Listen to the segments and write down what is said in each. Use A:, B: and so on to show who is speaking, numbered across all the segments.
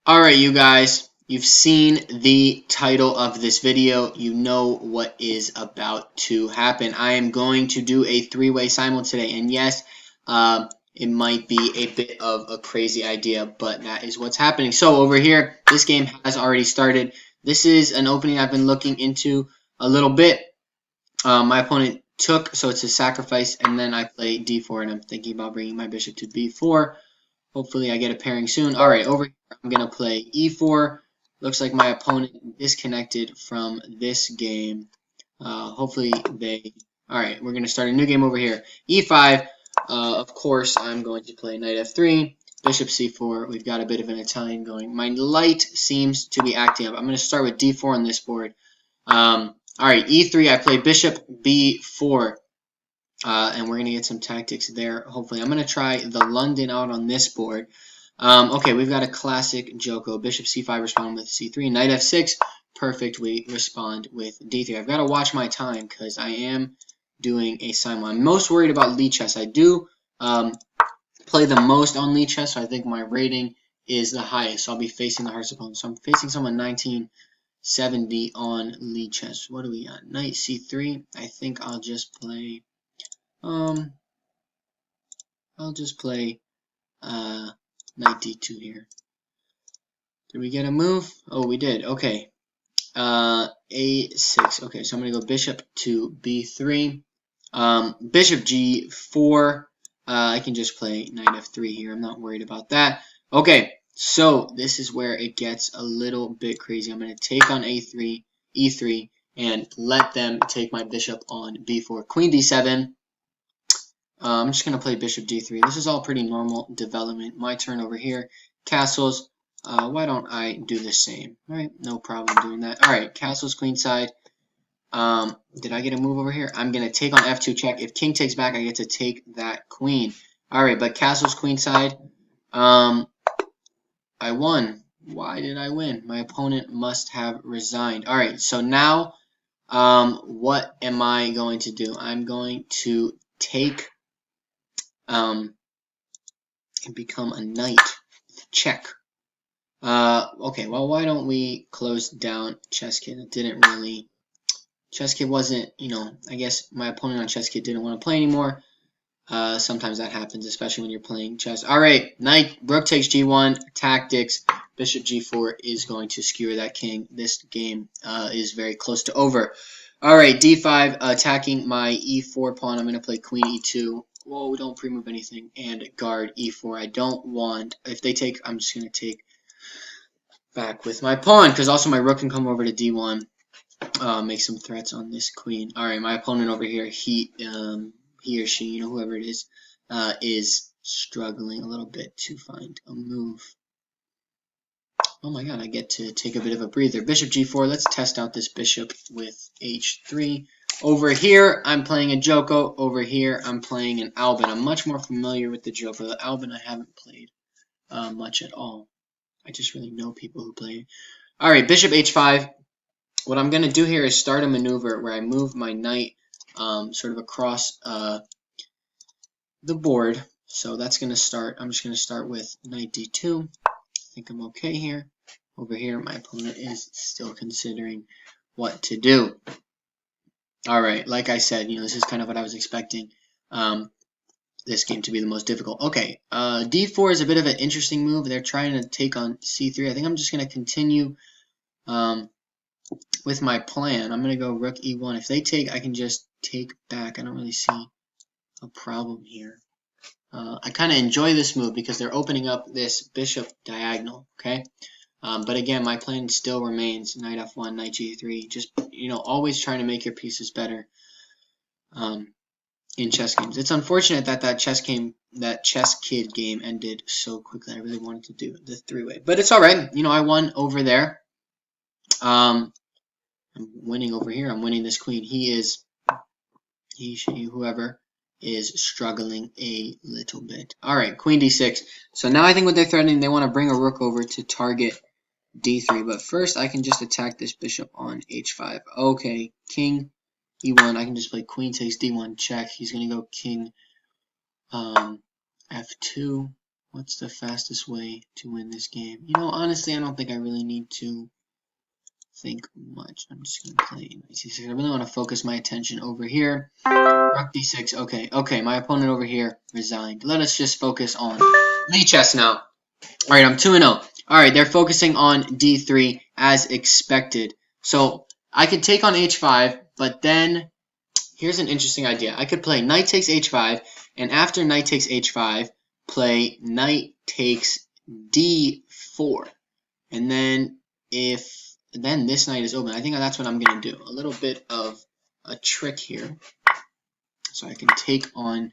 A: Alright, you guys, you've seen the title of this video. You know what is about to happen. I am going to do a three-way simul today, and yes, it might be a bit of a crazy idea, but that is what's happening. So over here, this game has already started. This is an opening I've been looking into a little bit. My opponent took, so it's a sacrifice, and then I play d4, and I'm thinking about bringing my bishop to b4. Hopefully I get a pairing soon. Alright, over here I'm going to play e4. Looks like my opponent disconnected from this game. Hopefully they... Alright, we're going to start a new game over here. e5. Of course, I'm going to play knight f3. Bishop c4. We've got a bit of an Italian going. My light seems to be acting up. I'm going to start with d4 on this board. Alright, e3. I play bishop b4. And we're going to get some tactics there, hopefully. I'm going to try the London out on this board. Okay, we've got a classic Joko. Bishop c5, respond with c3. Knight f6, perfect. We respond with d3. I've got to watch my time because I am doing a simul. I'm most worried about lead chess. I do play the most on lead chess, so I think my rating is the highest. So I'll be facing the hardest opponent. So I'm facing someone 1970 on lead chess. What do we got? Knight c3. I think I'll just play... I'll just play knight d2 here. Did we get a move? Oh, we did. Okay. a6. Okay, so I'm going to go bishop to b3. Bishop g4. I can just play knight f3 here. I'm not worried about that. Okay, so this is where it gets a little bit crazy. I'm going to take on a3, e3, and let them take my bishop on b4. Queen d7. I'm just going to play bishop d3. This is all pretty normal development. My turn over here. Castles. Why don't I do the same? All right, no problem doing that. All right, castles queenside. Did I get a move over here? I'm going to take on f2 check. If king takes back, I get to take that queen. All right, but castles queenside. I won. Why did I win? My opponent must have resigned. All right, so now what am I going to do? I'm going to take... and become a knight. Check. Okay, well, why don't we close down ChessKid? It didn't really... ChessKid wasn't, I guess my opponent on ChessKid didn't want to play anymore. Sometimes that happens, especially when you're playing chess. Alright, knight, rook takes g1, tactics, bishop g4 is going to skewer that king. This game is very close to over. Alright, d5, attacking my e4 pawn. I'm going to play queen e2. Whoa, don't pre-move anything. And guard e4. I don't want... If they take, I'm just going to take back with my pawn, because also my rook can come over to d1. Make some threats on this queen. Alright, my opponent over here, he or she, whoever it is struggling a little bit to find a move. Oh my god, I get to take a bit of a breather. Bishop g4, let's test out this bishop with h3. Over here, I'm playing a Joko. Over here, I'm playing an Albin. I'm much more familiar with the Joko. The Albin I haven't played much at all. I just really know people who play it. Alright, bishop h5. What I'm going to do here is start a maneuver where I move my knight sort of across the board. So that's going to start. I'm just going to start with knight d2. I think I'm okay here. Over here, my opponent is still considering what to do. Alright, like I said, this is kind of what I was expecting this game to be the most difficult. Okay, d4 is a bit of an interesting move. They're trying to take on c3. I think I'm just going to continue with my plan. I'm going to go rook e1. If they take, I can just take back. I don't really see a problem here. I kind of enjoy this move because they're opening up this bishop diagonal, okay? But again, my plan still remains knight f1, knight g3. Just, always trying to make your pieces better in chess games. It's unfortunate that that ChessKid game ended so quickly. I really wanted to do the three-way. But it's all right. I won over there. I'm winning over here. I'm winning this queen. He, she, whoever is struggling a little bit. All right, queen d6. So now I think what they're threatening, they want to bring a rook over to target d3. But first, I can just attack this bishop on h5. Okay, king e1. I can just play queen takes d1 check. He's going to go king f2. What's the fastest way to win this game? You know, honestly, I don't think I really need to think much. I'm just going to play knight c6. I really want to focus my attention over here. Rook d6. Okay, okay. My opponent over here resigned. Let us just focus on chess now. All right, I'm 2-0. All right, they're focusing on d3 as expected. So I could take on h5, but then here's an interesting idea. I could play knight takes h5, and after knight takes h5, play knight takes d4. And then then this knight is open. I think that's what I'm going to do. A little bit of a trick here. So I can take on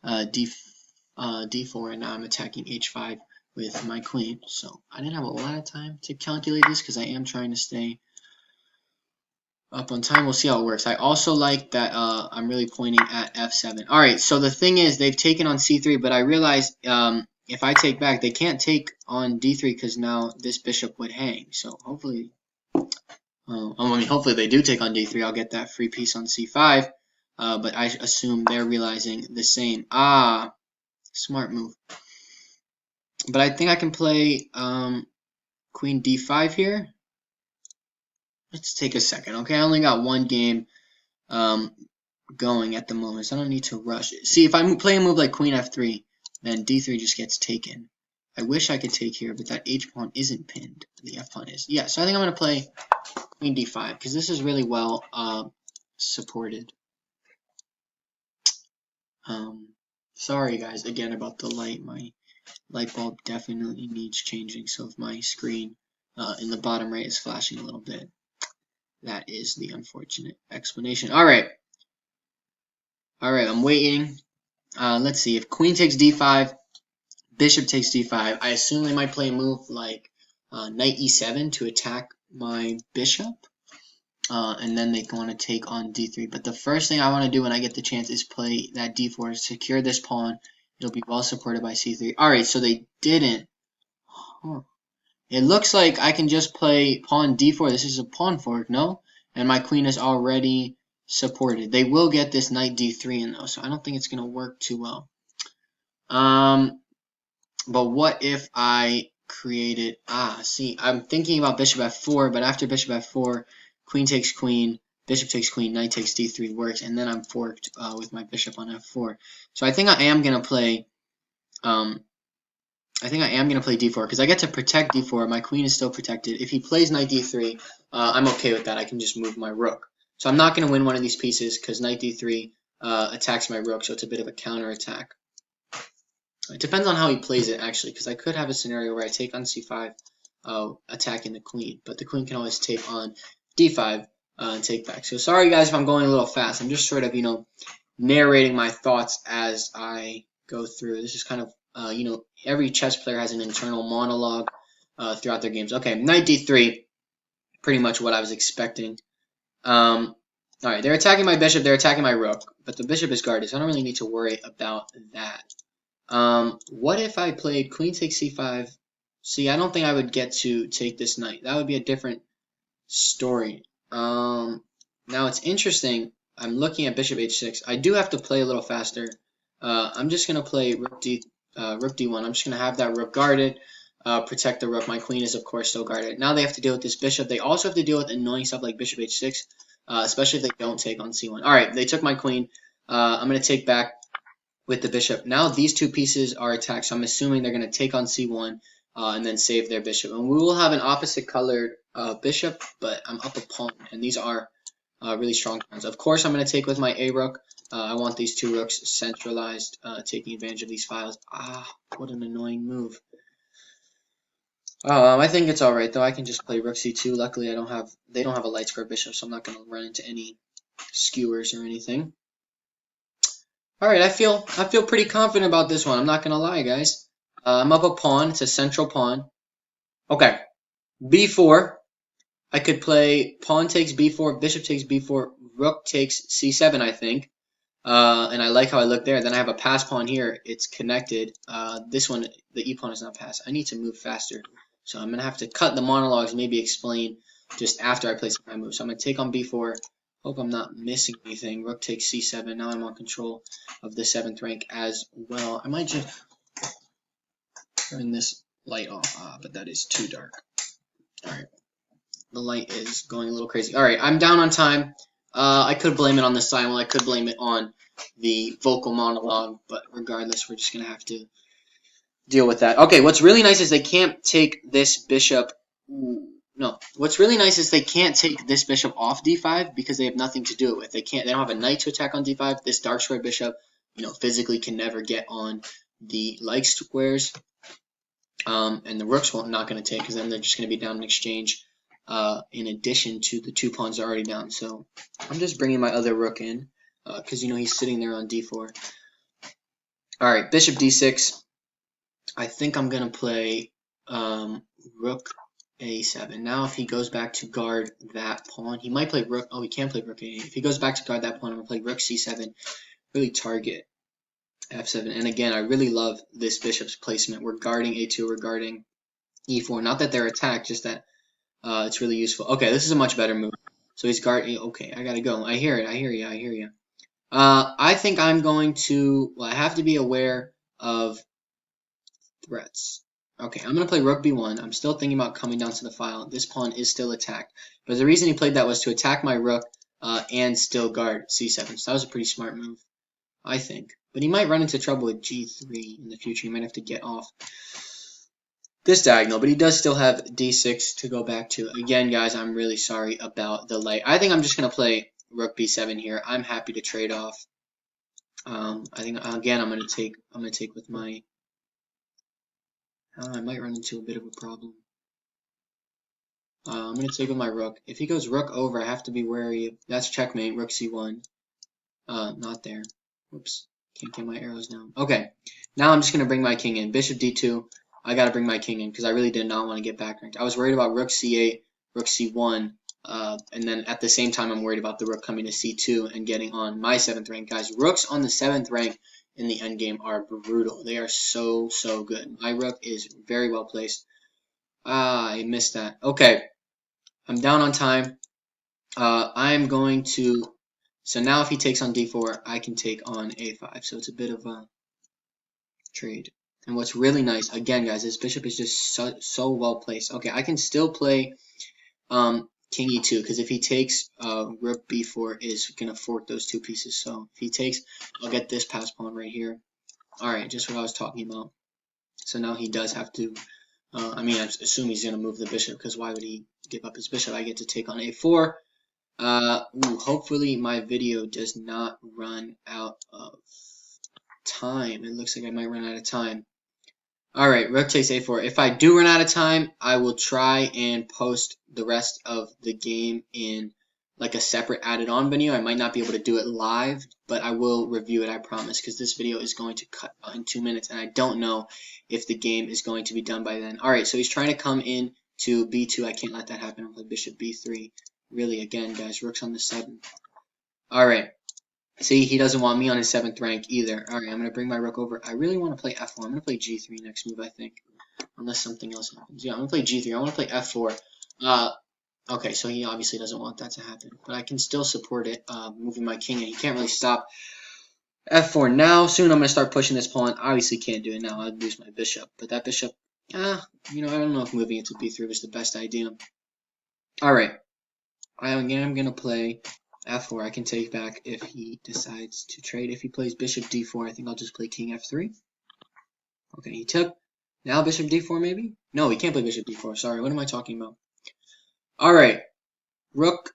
A: d4, and now I'm attacking h5 with my queen. So I didn't have a lot of time to calculate this because I am trying to stay up on time. We'll see how it works. I also like that I'm really pointing at f7. All right, so the thing is they've taken on c3, but I realized if I take back, they can't take on d3 because now this bishop would hang. So hopefully, hopefully they do take on d3. I'll get that free piece on c5. But I assume they're realizing the same. Ah, smart move. But I think I can play queen d5 here. Let's take a second, okay? I only got one game going at the moment, so I don't need to rush it. See, if I play a move like queen f3, then d3 just gets taken. I wish I could take here, but that h-pawn isn't pinned. The f-pawn is. Yeah, so I think I'm going to play queen d5, because this is really well supported. Sorry, guys, again about the light. My light bulb definitely needs changing, so if my screen in the bottom right is flashing a little bit, that is the unfortunate explanation. All right, I'm waiting. Let's see. If queen takes d5, bishop takes d5, I assume they might play a move like knight e7 to attack my bishop. And then they want to take on d3. But the first thing I want to do when I get the chance is play that d4, secure this pawn. It'll be well supported by c3. All right, so they didn't. Huh. It looks like I can just play pawn d4. This is a pawn fork, no? And my queen is already supported. They will get this knight d3 in though, so I don't think it's going to work too well. But what if I created... see, I'm thinking about bishop f4, but after bishop f4, queen takes queen, bishop takes queen, knight takes d3 works, and then I'm forked with my bishop on f4. So I think I am going to play... d4 because I get to protect d4. My queen is still protected. If he plays knight d3, I'm okay with that. I can just move my rook. So I'm not going to win one of these pieces because knight d3 attacks my rook, so it's a bit of a counter attack. It depends on how he plays it, actually, because I could have a scenario where I take on c5, attacking the queen, but the queen can always take on d5 and take back. So sorry, guys, if I'm going a little fast. I'm just sort of, narrating my thoughts as I go through. This is kind of, every chess player has an internal monologue throughout their games. Okay, knight d3, pretty much what I was expecting. All right, they're attacking my bishop, they're attacking my rook, but the bishop is guarded, so I don't really need to worry about that. What if I played queen takes c5? See, I don't think I would get to take this knight. That would be a different story. Now it's interesting. I'm looking at bishop h6. I do have to play a little faster. I'm just going to play rook d1. I'm just going to have that rook guarded, protect the rook. My queen is, of course, still guarded. Now they have to deal with this bishop. They also have to deal with annoying stuff like bishop h6, especially if they don't take on c1. All right, they took my queen. I'm going to take back with the bishop. Now these two pieces are attacked, so I'm assuming they're going to take on c1 and then save their bishop. And we will have an opposite colored bishop, but I'm up a pawn, and these are really strong pawns. Of course, I'm going to take with my a-rook. I want these two rooks centralized, taking advantage of these files. What an annoying move. I think it's all right, though. I can just play rook c2. Luckily, they don't have a light square bishop, so I'm not going to run into any skewers or anything. All right, I feel pretty confident about this one. I'm not gonna lie, guys. I'm up a pawn. It's a central pawn. Okay, b4. I could play pawn takes b4, bishop takes b4, rook takes c7. I think, and I like how I look there. Then I have a pass pawn here. It's connected. This one, the e pawn is not passed. I need to move faster, so I'm gonna have to cut the monologues. Maybe explain just after I place my move. So I'm gonna take on b4. Hope I'm not missing anything. Rook takes c7. Now I'm on control of the 7th rank as well. I might just... Turn this light off, but that is too dark. Alright, the light is going a little crazy. Alright, I'm down on time. I could blame it on the SIMUL, I could blame it on the vocal monologue, but regardless, we're just going to have to deal with that. Okay, what's really nice is they can't take this bishop. No, what's really nice is they can't take this bishop off d5 because they have nothing to do it with. They don't have a knight to attack on d5. This dark square bishop, physically can never get on the light squares. And the rook's not going to take because then they're just going to be down in exchange. In addition to the 2 pawns are already down. So I'm just bringing my other rook in because he's sitting there on d4. All right, bishop d6. I think I'm going to play rook a7. Now if he goes back to guard that pawn, he might play rook. Oh, he can't play rook a8. If he goes back to guard that pawn, I'm going to play rook c7. Really target f7. And again, I really love this bishop's placement. We're guarding a2. We're guarding e4. Not that they're attacked, just that it's really useful. Okay, this is a much better move. So he's guarding. Okay, I got to go. I hear it. I hear you. I hear you. I think I'm going to... Well, I have to be aware of threats. Okay, I'm going to play rook b1. I'm still thinking about coming down to the file. This pawn is still attacked. But the reason he played that was to attack my rook and still guard c7. So that was a pretty smart move, I think. But he might run into trouble with g3 in the future. He might have to get off this diagonal. But he does still have d6 to go back to. Again, guys, I'm really sorry about the light. I think I'm just going to play rook b7 here. I'm happy to trade off. I think, again, I'm going to take with my... I might run into a bit of a problem. I'm going to take with my rook. If he goes rook over, I have to be wary. That's checkmate, rook c1. Not there. Whoops. Can't get my arrows down. Okay. Now I'm just going to bring my king in. Bishop d2. I got to bring my king in because I really did not want to get back ranked. I was worried about rook c8, rook c1. And then at the same time, I'm worried about the rook coming to c2 and getting on my 7th rank. Guys, rooks on the 7th rank in the endgame are brutal. They are so good. My rook is very well placed. I missed that. Okay. I'm down on time. I'm going to... So now if he takes on d4, I can take on a5. So it's a bit of a trade. And what's really nice, again, guys, this bishop is just so well placed. Okay, I can still play king e2 because if he takes rook b4 is going to fork those 2 pieces. So if he takes, I'll get this pass pawn right here. Alright, just what I was talking about. So now he does have to, I assume he's going to move the bishop because why would he give up his bishop? I get to take on a4. Hopefully my video does not run out of time. It looks like I might run out of time. Alright, rook takes a4. If I do run out of time, I will try and post the rest of the game in like a separate added on video. I might not be able to do it live, but I will review it, I promise, because this video is going to cut in 2 minutes, and I don't know if the game is going to be done by then. Alright, so he's trying to come in to b2. I can't let that happen. I'll play bishop b3. Really, again, guys, rook's on the 7th. Alright. See, he doesn't want me on his 7th rank either. Alright, I'm going to bring my rook over. I really want to play f1. I'm going to play g3 next move, I think. Unless something else happens. Yeah, I'm going to play g3. I want to play f4. Okay, so he obviously doesn't want that to happen. But I can still support it, moving my king in. He can't really stop f4 now. Soon I'm going to start pushing this pawn. Obviously can't do it now. I'd lose my bishop. But that bishop, I don't know if moving it to b3 was the best idea. Alright. I'm going to play f4. I can take back if he decides to trade. If he plays bishop d4, I think I'll just play king f3. Okay, he took. Now bishop d4 maybe? No, he can't play bishop d4. Sorry, what am I talking about? Alright. Rook.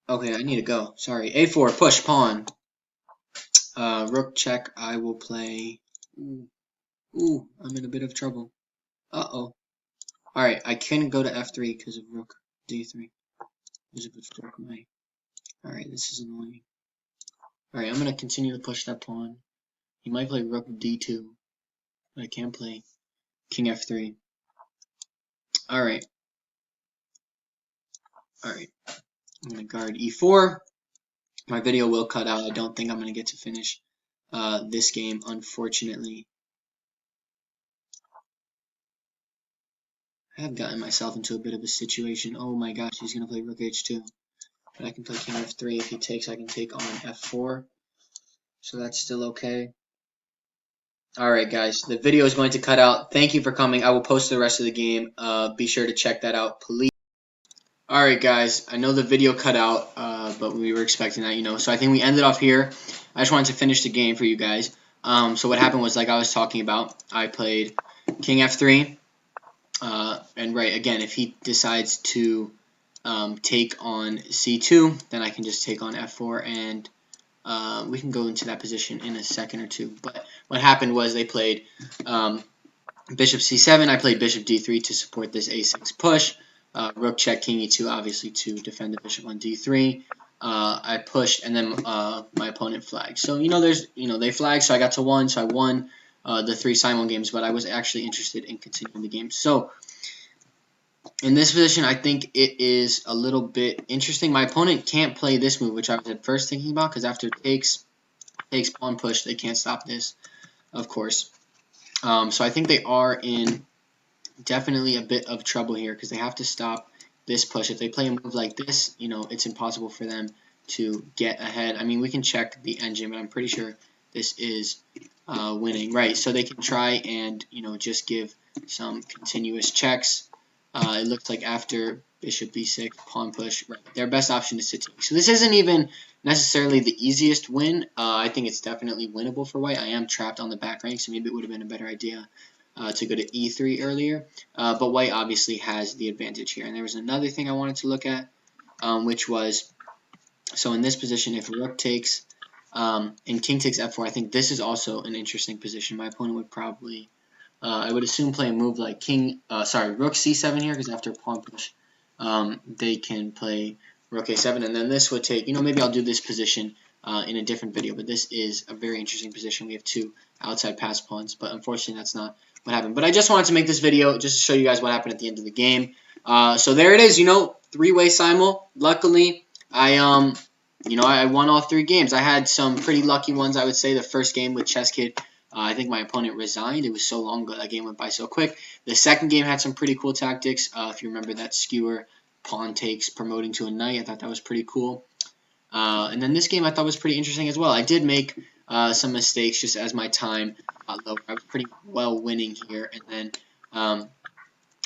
A: Okay, I need to go. Sorry. a4, push, pawn. Rook check. I will play... Ooh, I'm in a bit of trouble. Uh-oh. Alright, I can go to f3 because of rook d3. Alright, this is annoying. Alright, I'm going to continue to push that pawn. He might play rook d2. But I can't play king f3. Alright. Alright. I'm going to guard e4. My video will cut out. I don't think I'm going to get to finish this game, unfortunately. I have gotten myself into a bit of a situation. Oh my gosh, he's going to play rook h2. But I can play king f3. If he takes, I can take on f4. So that's still okay. Alright guys, the video is going to cut out. Thank you for coming. I will post the rest of the game. Be sure to check that out, please. Alright guys, I know the video cut out, but we were expecting that, so I think we ended off here. I just wanted to finish the game for you guys. So what happened was, like I was talking about, I played King F3, and right, again, if he decides to take on C2, then I can just take on F4, and we can go into that position in a second or two. But what happened was they played Bishop C7. I played Bishop D3 to support this A6 push. Rook check King E2, obviously to defend the bishop on D3. I pushed, and then my opponent flagged. So they flagged, so I got to 1. So I won the 3 Simon games, but I was actually interested in continuing the game. So in this position, I think it is a little bit interesting. My opponent can't play this move, which I was at first thinking about, because after takes pawn push, they can't stop this, of course. So I think they are in definitely a bit of trouble here, because they have to stop this push. If they play a move like this, it's impossible for them to get ahead. I mean, we can check the engine, but I'm pretty sure this is winning. Right, so they can try and, just give some continuous checks. It looks like after bishop b6, pawn push, right, their best option is to take. So this isn't even necessarily the easiest win. I think it's definitely winnable for white. I am trapped on the back rank, so maybe it would have been a better idea to go to e3 earlier. But white obviously has the advantage here. And there was another thing I wanted to look at, which was, so in this position, if rook takes and king takes f4, I think this is also an interesting position. My opponent would probably, I would assume, play a move like rook c7 here, because after pawn push, they can play rook a7, and then this would take, maybe I'll do this position in a different video, but this is a very interesting position. We have 2 outside pass pawns, but unfortunately that's not what happened. But I just wanted to make this video just to show you guys what happened at the end of the game. So there it is, 3-way simul. Luckily, I won all 3 games. I had some pretty lucky ones, I would say. The first game with Chess Kid, I think my opponent resigned. It was so long ago. That game went by so quick. The second game had some pretty cool tactics. If you remember that skewer pawn takes promoting to a knight, I thought that was pretty cool. And then this game I thought was pretty interesting as well. I did make some mistakes just as my time got lower. I was pretty well winning here, and then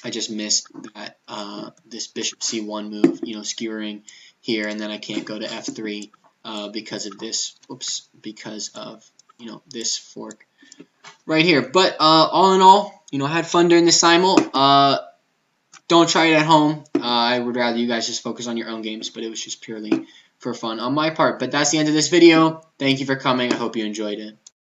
A: I just missed that this bishop c1 move, skewering here, and then I can't go to f3 because of this. Oops, because of this fork right here. But all in all, I had fun during the simul. Don't try it at home. I would rather you guys just focus on your own games, but it was just purely for fun on my part. But that's the end of this video. Thank you for coming. I hope you enjoyed it.